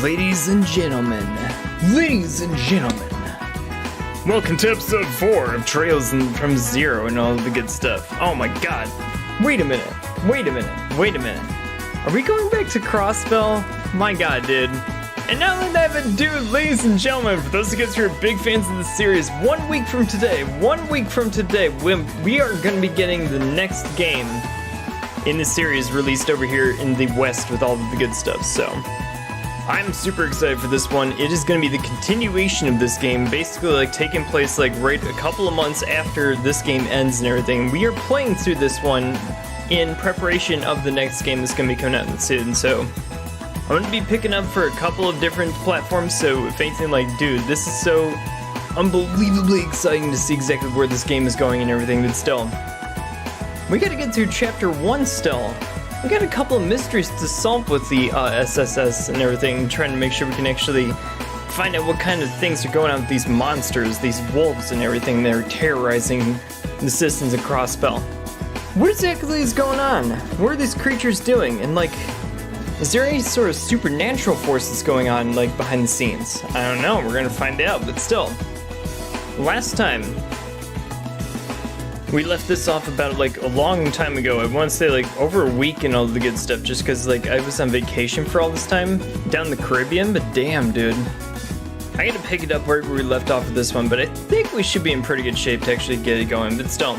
Ladies and gentlemen, welcome to episode 4 of Trails from Zero and all the good stuff. Oh my god, wait a minute. Are we going back to Crossbell? My god, dude. And not only that, but dude, ladies and gentlemen, for those of you guys who are big fans of the series, 1 week from today, we are going to be getting the next game in the series released over here in the West with all of the good stuff, so I'm super excited for this one. It is going to be the continuation of this game, basically like taking place like right a couple of months after this game ends and everything. We are playing through this one in preparation of the next game that's going to be coming out soon, so I'm going to be picking up for a couple of different platforms, so if anything, like, dude, this is so unbelievably exciting to see exactly where this game is going and everything, but still, we gotta get through chapter 1 still. We got a couple of mysteries to solve with the SSS and everything, trying to make sure we can actually find out what kind of things are going on with these monsters, these wolves and everything that are terrorizing the citizens of Crossbell. What exactly is going on? What are these creatures doing? And like, is there any sort of supernatural forces going on like behind the scenes? I don't know, we're gonna find out, but still. Last time, we left this off about like a long time ago. I want to say like over a week and all the good stuff, just because like I was on vacation for all this time down in the Caribbean, but damn, dude. I gotta pick it up where we left off with this one, but I think we should be in pretty good shape to actually get it going, but still.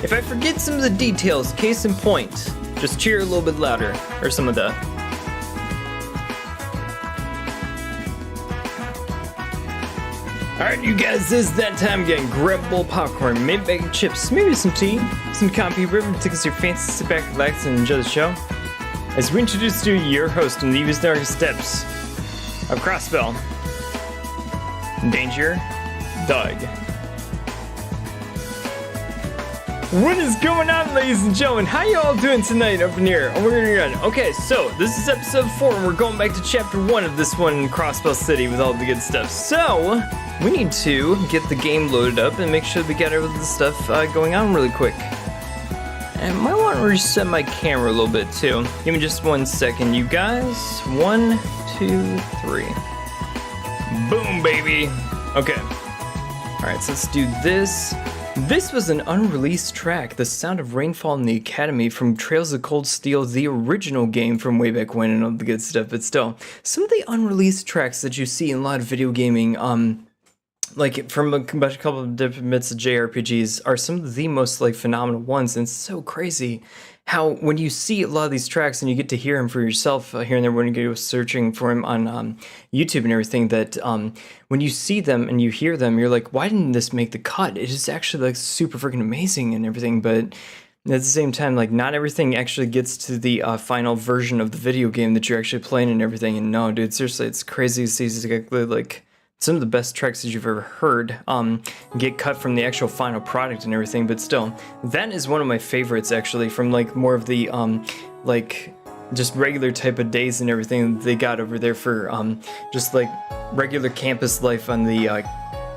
If I forget some of the details, case in point, just cheer a little bit louder, or some of that. Alright, you guys, this is that time again. Grab a bowl of popcorn, maybe a bag of chips, maybe some tea, some coffee, whatever tickles your fancy. Sit back, relax, and enjoy the show. As we introduce to you your host in the deepest, darkest steps of Crossbell, Danger Dog. What is going on, ladies and gentlemen? How you all doing tonight up in here? Oh, we're gonna run. Okay, so this is episode 4, and we're going back to chapter 1 of this one in Crossbell City with all the good stuff. So we need to get the game loaded up and make sure we got all the stuff going on really quick. And I might want to reset my camera a little bit too. Give me just 1 second, you guys. 1, 2, 3. Boom, baby. Okay. All right, so let's do this. This was an unreleased track, The Sound of Rainfall in the Academy from Trails of Cold Steel, the original game from way back when and all the good stuff, but still, some of the unreleased tracks that you see in a lot of video gaming, like from a couple of different bits of JRPGs, are some of the most like phenomenal ones, and it's so crazy how when you see a lot of these tracks and you get to hear them for yourself here and there when you go searching for them on YouTube and everything, that when you see them and you hear them, you're like, why didn't this make the cut? It is actually like super freaking amazing and everything, but at the same time, like not everything actually gets to the final version of the video game that you're actually playing and everything. And no, dude, seriously, it's crazy to see exactly like some of the best tracks that you've ever heard get cut from the actual final product and everything, but still, that is one of my favorites actually, from like more of the like just regular type of days and everything they got over there for just like regular campus life on the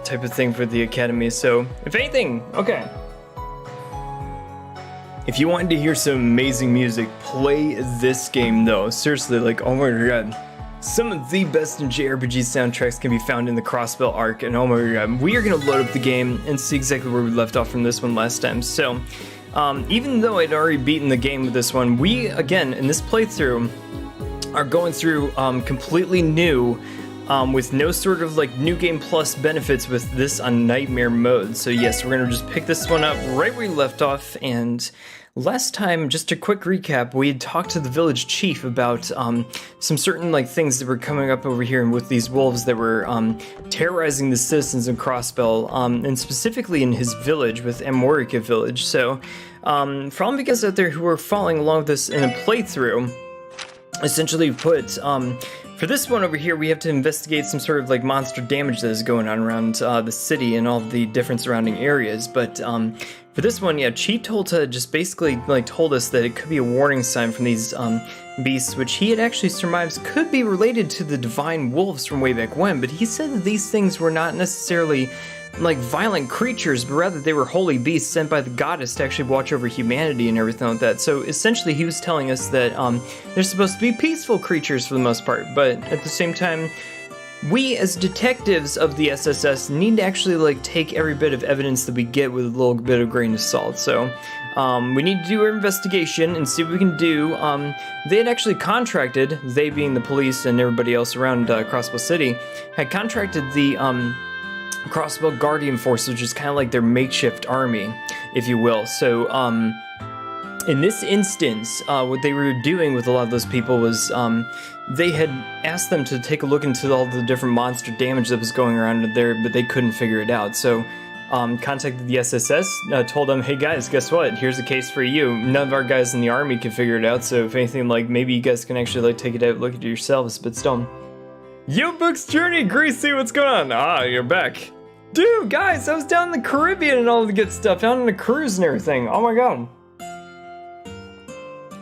type of thing for the academy. So if anything, okay, if you wanted to hear some amazing music, play this game though. Seriously, like, oh my god, some of the best in JRPG soundtracks can be found in the Crossbell arc, and oh my god, we are going to load up the game and see exactly where we left off from this one last time. So, even though I'd already beaten the game with this one, we, again, in this playthrough, are going through completely new, with no sort of like New Game Plus benefits with this on Nightmare mode. So yes, we're going to just pick this one up right where we left off, and last time, just a quick recap, we had talked to the village chief about some certain like things that were coming up over here with these wolves that were terrorizing the citizens of Crossbell, and specifically in his village with Amorica village. So for all of you guys out there who are following along with this in a playthrough, essentially put for this one over here, we have to investigate some sort of like monster damage that is going on around the city and all the different surrounding areas. But for this one, yeah, Chief Tolta just basically like told us that it could be a warning sign from these beasts, which he had actually surmised could be related to the divine wolves from way back when. But he said that these things were not necessarily like violent creatures, but rather they were holy beasts sent by the goddess to actually watch over humanity and everything like that. So essentially he was telling us that they're supposed to be peaceful creatures for the most part, but at the same time, we as detectives of the SSS need to actually like take every bit of evidence that we get with a little bit of grain of salt. So we need to do our investigation and see what we can do. They had actually contracted, they being the police and everybody else around Crossbell City, had contracted the Crossbell Guardian Force, which is kind of like their makeshift army, if you will. So in this instance, what they were doing with a lot of those people was they had asked them to take a look into all the different monster damage that was going around there, but they couldn't figure it out. So contacted the SSS, told them, hey guys, guess what? Here's a case for you. None of our guys in the army can figure it out, so if anything, like, maybe you guys can actually, like, take it out, look at it yourselves, but still. Yo, Book's Journey, Greasy, what's going on? Ah, you're back. Dude, guys, I was down in the Caribbean and all the good stuff, down on a cruise and everything. Oh my god.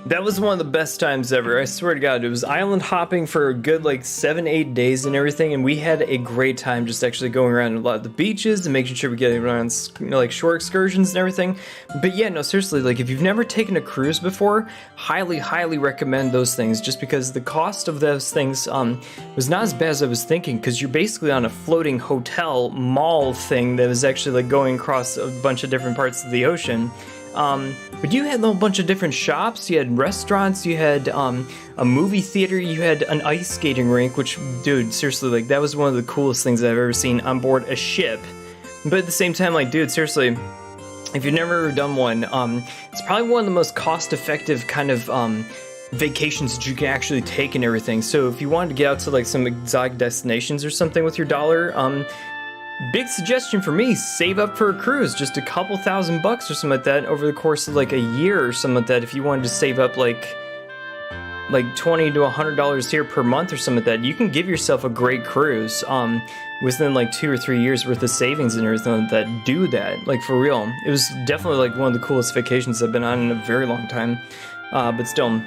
That was one of the best times ever, I swear to god. It was island hopping for a good like 7-8 days and everything, and we had a great time just actually going around a lot of the beaches and making sure we get around, you know, like shore excursions and everything. But yeah, no, seriously, like if you've never taken a cruise before, highly recommend those things, just because the cost of those things was not as bad as I was thinking, because you're basically on a floating hotel mall thing that was actually like going across a bunch of different parts of the ocean. But you had a whole bunch of different shops, you had restaurants, you had a movie theater, you had an ice skating rink, which, dude, seriously, like, that was one of the coolest things I've ever seen on board a ship. But at the same time, like, dude, seriously, if you've never done one, it's probably one of the most cost-effective kind of vacations that you can actually take and everything. So if you wanted to get out to, like, some exotic destinations or something with your dollar, big suggestion for me, save up for a cruise, just a couple $1,000 or something like that over the course of like a year or something like that. If you wanted to save up like $20 to $100 here per month or something like that, you can give yourself a great cruise within like 2 or 3 years worth of savings and everything like that. Do that, like, for real. It was definitely like one of the coolest vacations I've been on in a very long time, but still.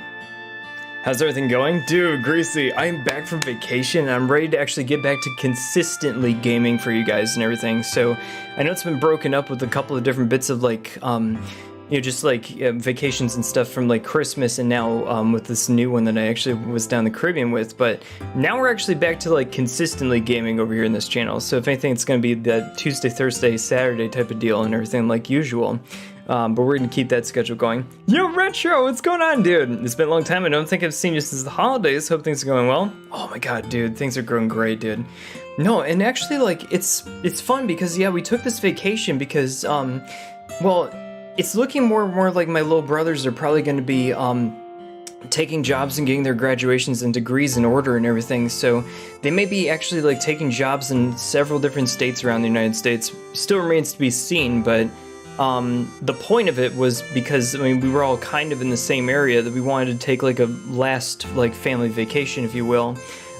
How's everything going? Dude, Greasy, I'm back from vacation and I'm ready to actually get back to consistently gaming for you guys and everything. So I know it's been broken up with a couple of different bits of like, you know, just like vacations and stuff from like Christmas and now with this new one that I actually was down the Caribbean with. But now we're actually back to like consistently gaming over here in this channel. So if anything, it's going to be that Tuesday, Thursday, Saturday type of deal and everything like usual. But we're gonna keep that schedule going. Yo, Retro, what's going on, dude? It's been a long time. I don't think I've seen you since the holidays. Hope things are going well. Oh my god, dude, things are going great, dude. No, and actually, like, it's fun because, yeah, we took this vacation because, well, it's looking more and more like my little brothers are probably gonna be, taking jobs and getting their graduations and degrees in order and everything, so they may be actually, like, taking jobs in several different states around the United States. Still remains to be seen, but the point of it was because, I mean, we were all kind of in the same area that we wanted to take like a last like family vacation, if you will,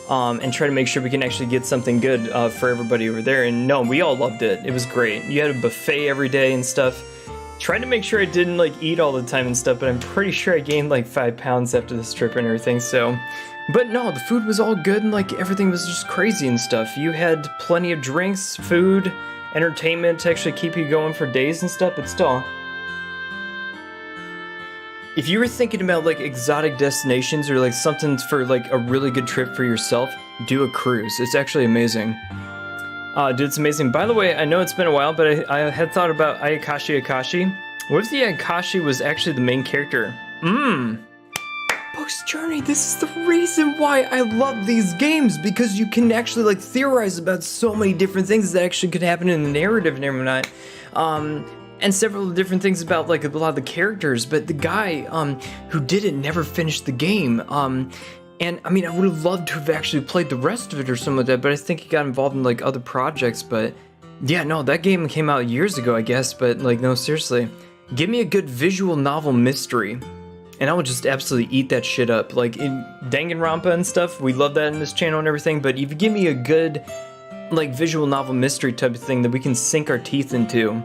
and try to make sure we can actually get something good for everybody over there. And no, we all loved it. It was great. You had a buffet every day and stuff. Tried to make sure I didn't like eat all the time and stuff, but I'm pretty sure I gained like 5 pounds after this trip and everything. So, but no, the food was all good and like everything was just crazy and stuff. You had plenty of drinks, food, entertainment to actually keep you going for days and stuff, but still. If you were thinking about like exotic destinations or like something for like a really good trip for yourself, do a cruise. It's actually amazing. Dude, it's amazing. By the way, I know it's been a while, but I had thought about Ayakashi. What if the Ayakashi was actually the main character? Book's Journey, this is the reason why I love these games, because you can actually like theorize about so many different things that actually could happen in the narrative and everything. And several different things about like a lot of the characters, but the guy who did it never finished the game. And I mean, I would have loved to have actually played the rest of it or something like that, but I think he got involved in like other projects. But yeah, no, that game came out years ago, I guess, but like, no, seriously. Give me a good visual novel mystery, and I would just absolutely eat that shit up. Like in Danganronpa and stuff, we love that in this channel and everything, but if you give me a good like visual novel mystery type of thing that we can sink our teeth into,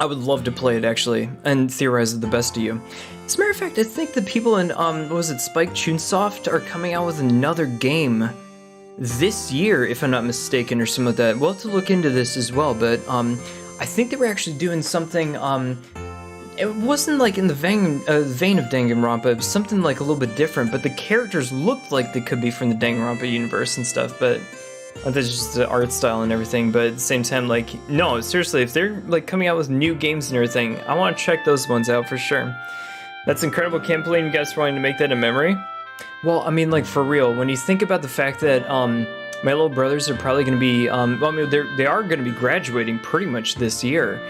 I would love to play it actually, and theorize it the best of you. As a matter of fact, I think the people in, what was it, Spike Chunsoft are coming out with another game this year, if I'm not mistaken, or something like that. We'll have to look into this as well, but I think they were actually doing something, it wasn't like in the vein of Danganronpa, it was something like a little bit different, but the characters looked like they could be from the Danganronpa universe and stuff, but that's just the art style and everything. But at the same time, like, no, seriously, if they're like coming out with new games and everything, I want to check those ones out for sure. That's incredible. Can't believe you guys wanting to make that a memory. Well, I mean, like, for real, when you think about the fact that my little brothers are probably going to be, well, I mean, they are going to be graduating pretty much this year,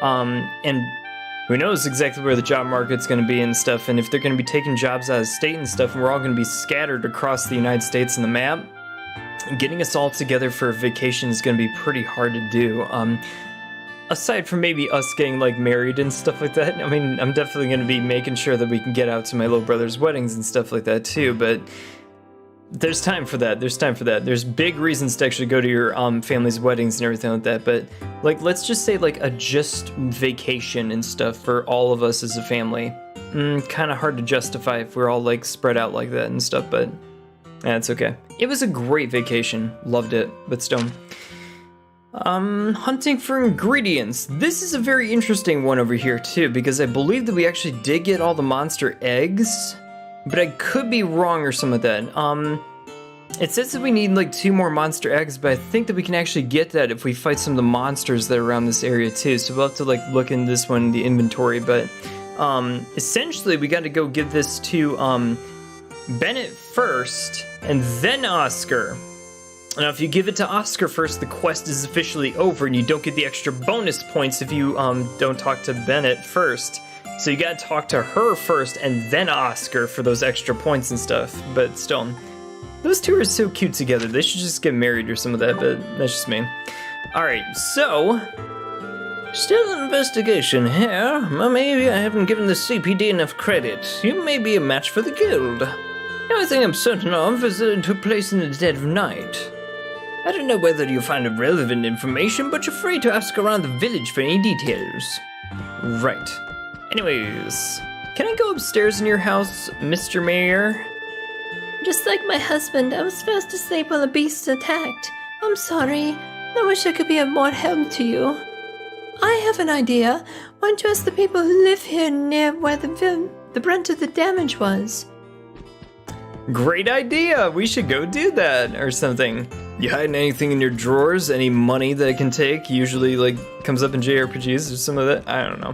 and who knows exactly where the job market's going to be and stuff, and if they're going to be taking jobs out of state and stuff, and we're all going to be scattered across the United States and the map, getting us all together for a vacation is going to be pretty hard to do. Aside from maybe us getting, like, married and stuff like that, I mean, I'm definitely going to be making sure that we can get out to my little brother's weddings and stuff like that too, but there's time for that. There's big reasons to actually go to your family's weddings and everything like that, but, like, let's just say, like, a just vacation and stuff for all of us as a family. Kind of hard to justify if we're all, like, spread out like that and stuff, but that's okay. It was a great vacation. Loved it, but still. Hunting for ingredients. This is a very interesting one over here too, because I believe that we actually did get all the monster eggs, but I could be wrong or something like that. It says that we need like 2 more monster eggs, but I think that we can actually get that if we fight some of the monsters that are around this area too, so we'll have to like look in this one in the inventory, but essentially we got to go give this to Bennett first, and then Oscar. Now, if you give it to Oscar first, the quest is officially over, and you don't get the extra bonus points if you don't talk to Bennett first. So you gotta talk to her first, and then Oscar for those extra points and stuff. But still, those two are so cute together. They should just get married or some of that, but that's just me. Alright, so... Still an investigation here. Well, maybe I haven't given the CPD enough credit. You may be a match for the guild. The only thing I'm certain of is that it took place in the dead of night. I don't know whether you'll find relevant information, but you're free to ask around the village for any details. Right. Anyways, can I go upstairs in your house, Mr. Mayor? Just like my husband, I was fast asleep when the beast attacked. I'm sorry. I wish I could be of more help to you. I have an idea. Why don't you ask the people who live here near where the brunt of the damage was? Great idea! We should go do that, or something. You hiding anything in your drawers? Any money that I can take? Usually, like, comes up in JRPGs or some of that? I don't know.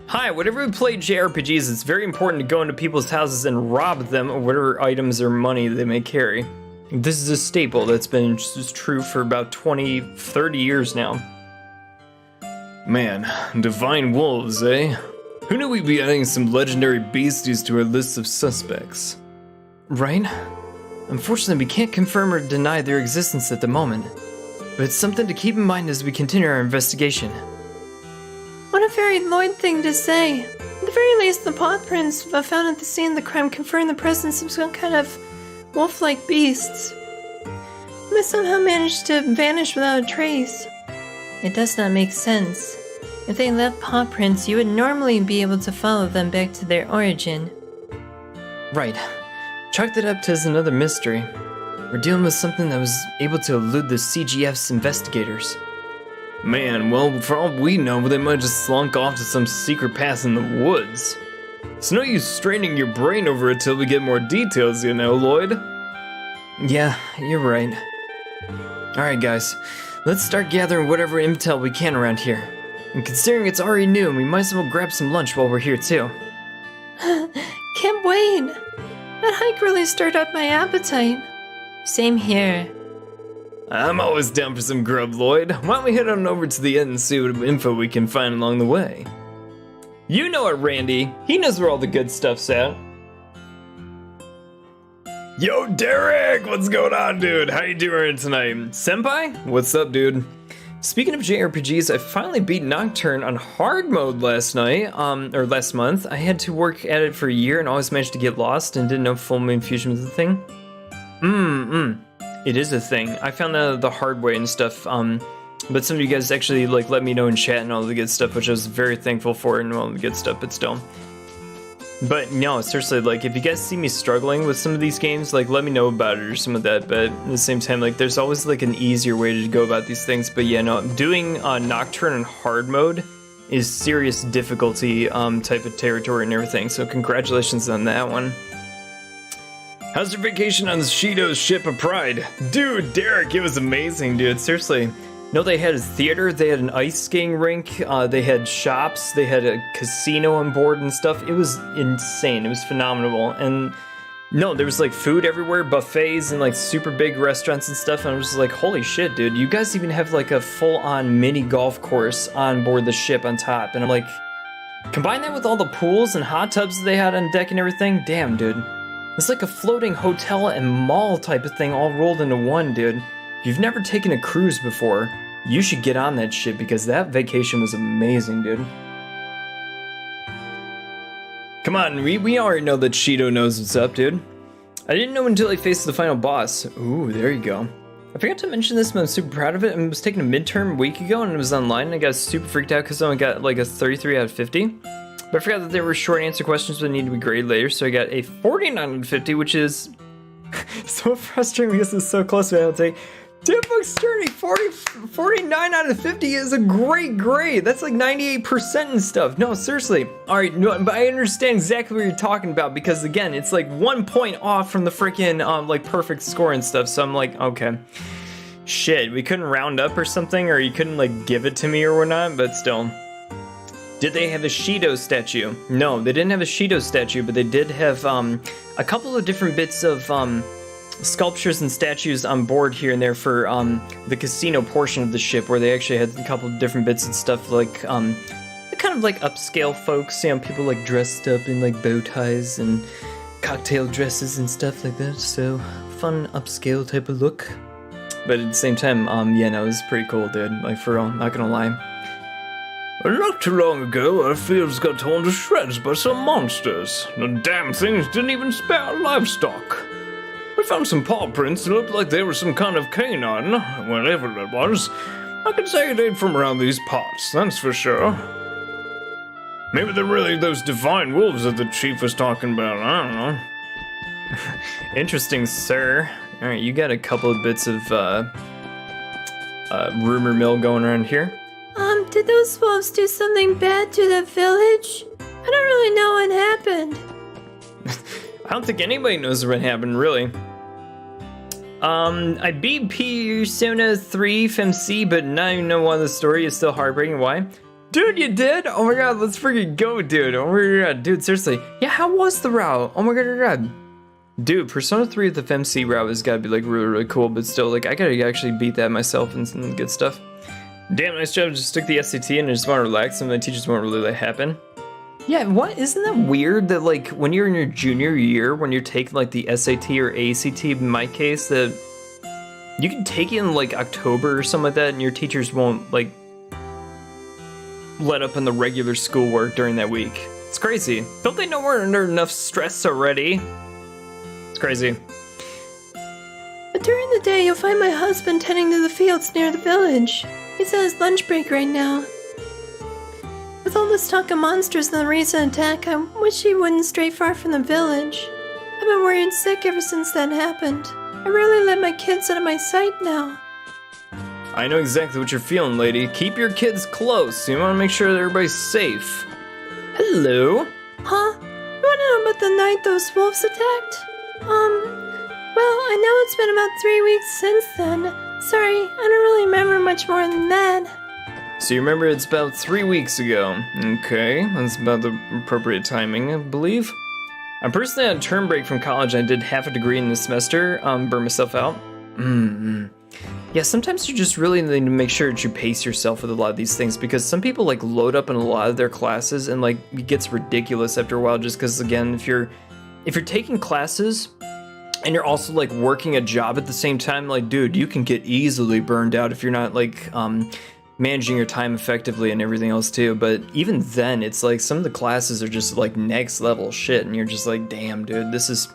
Hi, whenever we play JRPGs, it's very important to go into people's houses and rob them of whatever items or money they may carry. This is a staple that's been true for about 20, 30 years now. Man, divine wolves, eh? Who knew we'd be adding some legendary beasties to our list of suspects? Right? Unfortunately, we can't confirm or deny their existence at the moment, but it's something to keep in mind as we continue our investigation. What a very Lloyd thing to say. At the very least, the paw prints found at the scene of the crime confirm the presence of some kind of wolf-like beasts. They somehow managed to vanish without a trace. It does not make sense. If they left paw prints, you would normally be able to follow them back to their origin. Right. Chalk that up to as another mystery. We're dealing with something that was able to elude the CGF's investigators. Man, well, for all we know, they might just slunk off to some secret path in the woods. It's no use straining your brain over it till we get more details, you know, Lloyd? Yeah, you're right. Alright guys, let's start gathering whatever intel we can around here. And considering it's already noon, we might as well grab some lunch while we're here too. Can't wait! That hike really stirred up my appetite. Same here. I'm always down for some grub, Lloyd. Why don't we head on over to the inn and see what info we can find along the way? You know it, Randy. He knows where all the good stuff's at. Yo, Derek! What's going on, dude? How you doing tonight? Senpai? What's up, dude? Speaking of JRPGs, I finally beat Nocturne on hard mode last night, or last month. I had to work at it for a year and always managed to get lost and didn't know Full Moon Fusion was a thing. It is a thing. I found out the hard way and stuff, but some of you guys actually let me know in chat and all the good stuff, which I was very thankful for and all the good stuff, but still. But no, seriously, like, if you guys see me struggling with some of these games, like, let me know about it or some of that. But at the same time, like, there's always, like, an easier way to go about these things. But yeah, no, doing Nocturne in hard mode is serious difficulty type of territory and everything. So congratulations on that one. How's your vacation on the Shido's Ship of Pride? Dude, Derek, it was amazing, dude. Seriously. No, they had a theater, they had an ice skating rink, they had shops, they had a casino on board and stuff. It was insane. It was phenomenal. And no, there was like food everywhere, buffets and like super big restaurants and stuff. And I was just like, holy shit, dude. You guys even have like a full-on mini golf course on board the ship on top. And I'm like, combine that with all the pools and hot tubs that they had on deck and everything. Damn, dude. It's like a floating hotel and mall type of thing all rolled into one, dude. If you've never taken a cruise before, you should get on that shit because that vacation was amazing, dude. Come on, we already know that Shido knows what's up, dude. I didn't know until I faced the final boss. Ooh, there you go. I forgot to mention this, but I'm super proud of it. I was taking a midterm a week ago and it was online and I got super freaked out because I only got like a 33 out of 50. But I forgot that there were short answer questions that needed to be graded later, so I got a 49 out of 50, which is so frustrating because it's so close to what I'll take. Tipbook's journey 49 out of 50 is a great grade. That's like 98% and stuff. No, seriously. All right, no, but I understand exactly what you're talking about because again, it's like 1 point off from the freaking like perfect score and stuff. So I'm like, okay, shit, we couldn't round up or something, or you couldn't like give it to me or whatnot. But still, did they have a Shido statue? No, they didn't have a Shido statue, but they did have a couple of different bits of sculptures and statues on board here and there for the casino portion of the ship, where they actually had a couple of different bits and stuff like kind of like upscale folks, you know, people like dressed up in like bow ties and cocktail dresses and stuff like that. So fun upscale type of look. But at the same time, yeah, no, it was pretty cool, dude. Like for real, not gonna lie. Not too long ago, our fields got torn to shreds by some monsters. The damn things didn't even spare our livestock. We found some paw prints that looked like they were some kind of canine, whatever it was. I can say it ain't from around these parts, that's for sure. Maybe they're really those divine wolves that the chief was talking about, I don't know. Interesting, sir. Alright, you got a couple of bits of rumor mill going around here. Did those wolves do something bad to the village? I don't really know what happened. I don't think anybody knows what happened, really. I beat Persona 3 FMC, but now you know why the story is still heartbreaking. Why? Dude, you did? Oh my god, let's freaking go, dude. Oh my god, dude, seriously. Yeah, how was the route? Oh my god. Dude, Persona 3 with the FMC route has gotta be like really, really cool, but still, like, I gotta actually beat that myself and some good stuff. Damn, nice job. Just took the SAT and I just want to relax. Some of my teachers won't really let it happen. Yeah, what? Isn't that weird that, like, when you're in your junior year, when you're taking, like, the SAT or ACT, in my case, that you can take it in, like, October or something like that, and your teachers won't, like, let up on the regular schoolwork during that week. It's crazy. Don't they know we're under enough stress already? It's crazy. But during the day, you'll find my husband tending to the fields near the village. He's on his lunch break right now. With all this talk of monsters and the recent attack, I wish he wouldn't stray far from the village. I've been worried sick ever since that happened. I rarely let my kids out of my sight now. I know exactly what you're feeling, lady. Keep your kids close. You want to make sure that everybody's safe. Hello? Huh? You want to know about the night those wolves attacked? Well, I know it's been about 3 weeks since then. Sorry, I don't really remember much more than that. So you remember it's about 3 weeks ago. Okay, that's about the appropriate timing, I believe. I'm personally on a term break from college. I did half a degree in the semester, burn myself out. Yeah, sometimes you just really need to make sure that you pace yourself with a lot of these things, because some people like load up in a lot of their classes and like it gets ridiculous after a while, just because again, if you're taking classes and you're also like working a job at the same time, like dude, you can get easily burned out if you're not like managing your time effectively and everything else too. But even then, it's like some of the classes are just like next level shit, and you're just like, damn, dude, it's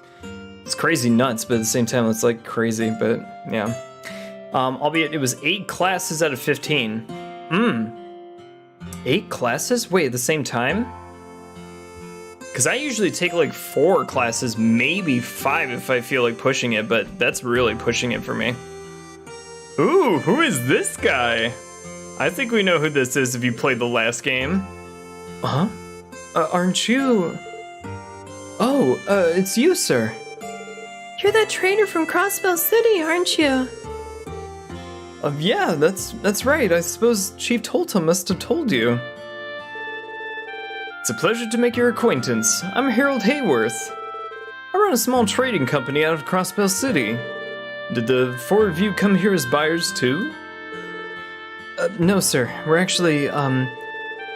crazy nuts. But at the same time, it's like crazy. But yeah, albeit it was 8 classes out of 15. 8 classes? Wait, at the same time? Because I usually take like 4 classes, maybe 5 if I feel like pushing it, but that's really pushing it for me. Ooh, who is this guy? I think we know who this is if you played the last game. Huh? Aren't you? Oh, it's you, sir. You're that trader from Crossbell City, aren't you? Yeah, that's right. I suppose Chief Tolta must have told you. It's a pleasure to make your acquaintance. I'm Harold Hayworth. I run a small trading company out of Crossbell City. Did the 4 of you come here as buyers too? No, sir. We're actually, The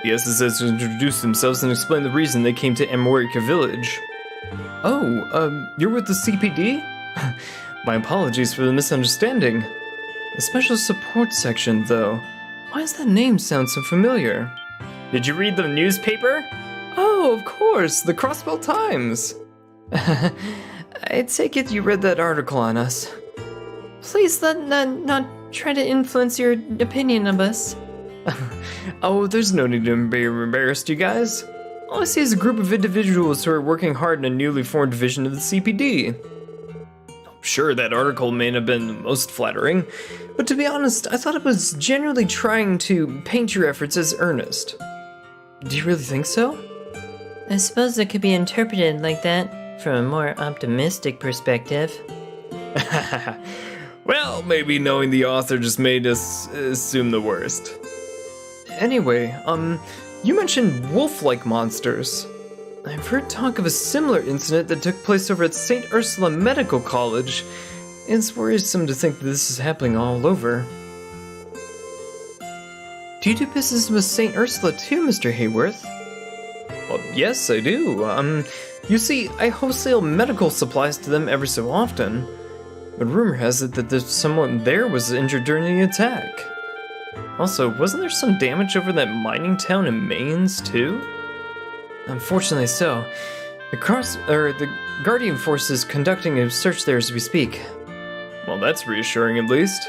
SSS to introduce themselves and explain the reason they came to Amorica Village. Oh, you're with the CPD? My apologies for the misunderstanding. The Special Support Section, though. Why does that name sound so familiar? Did you read the newspaper? Oh, of course, the Crossbell Times. I take it you read that article on us. Please let that not try to influence your opinion of us. Oh, there's no need to be embarrassed, you guys. All I see is a group of individuals who are working hard in a newly formed division of the CPD. Sure, that article may not have been the most flattering, but to be honest, I thought it was genuinely trying to paint your efforts as earnest. Do you really think so? I suppose it could be interpreted like that from a more optimistic perspective. Well, maybe knowing the author just made us assume the worst. Anyway, you mentioned wolf-like monsters. I've heard talk of a similar incident that took place over at St. Ursula Medical College. It's worrisome to think that this is happening all over. Do you do business with St. Ursula too, Mr. Hayworth? Well, yes, I do. You see, I wholesale medical supplies to them every so often. But rumor has it that someone there was injured during the attack. Also, wasn't there some damage over that mining town in Mainz too? Unfortunately so. The Guardian Force is conducting a search there as we speak. Well, that's reassuring at least.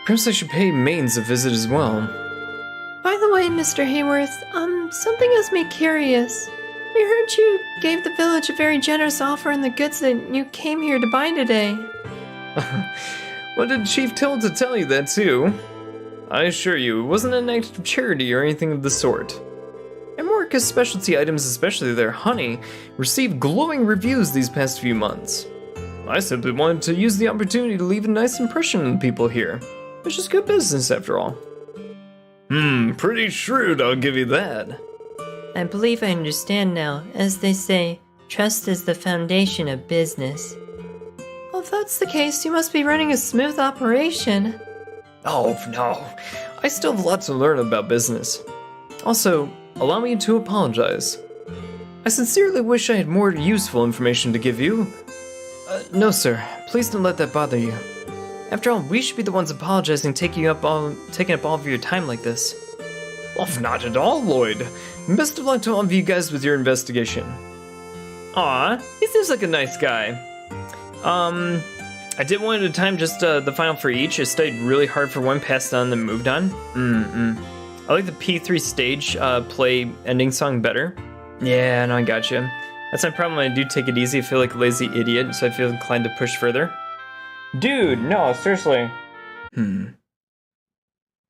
Perhaps I should pay Mainz a visit as well. By the way, Mr. Hayworth, something has me curious. We heard you gave the village a very generous offer on the goods that you came here to buy today. What did Chief Tolta tell you that too? I assure you, it wasn't an act of charity or anything of the sort. Amorica's specialty items, especially their honey, received glowing reviews these past few months. I simply wanted to use the opportunity to leave a nice impression on people here. It's just good business after all. Pretty shrewd, I'll give you that. I believe I understand now. As they say, trust is the foundation of business. Well, if that's the case, you must be running a smooth operation. Oh, no. I still have a lot to learn about business. Also, allow me to apologize. I sincerely wish I had more useful information to give you. No, sir. Please don't let that bother you. After all, we should be the ones apologizing, taking up all of your time like this. Well, not at all, Lloyd. Best of luck to all of you guys with your investigation. Aw, he seems like a nice guy. I did one at a time, just the final for each. I studied really hard for one, passed on, then moved on. I like the P3 stage play ending song better. Yeah, no, I gotcha. That's my problem when I do take it easy. I feel like a lazy idiot, so I feel inclined to push further. Dude, no, seriously.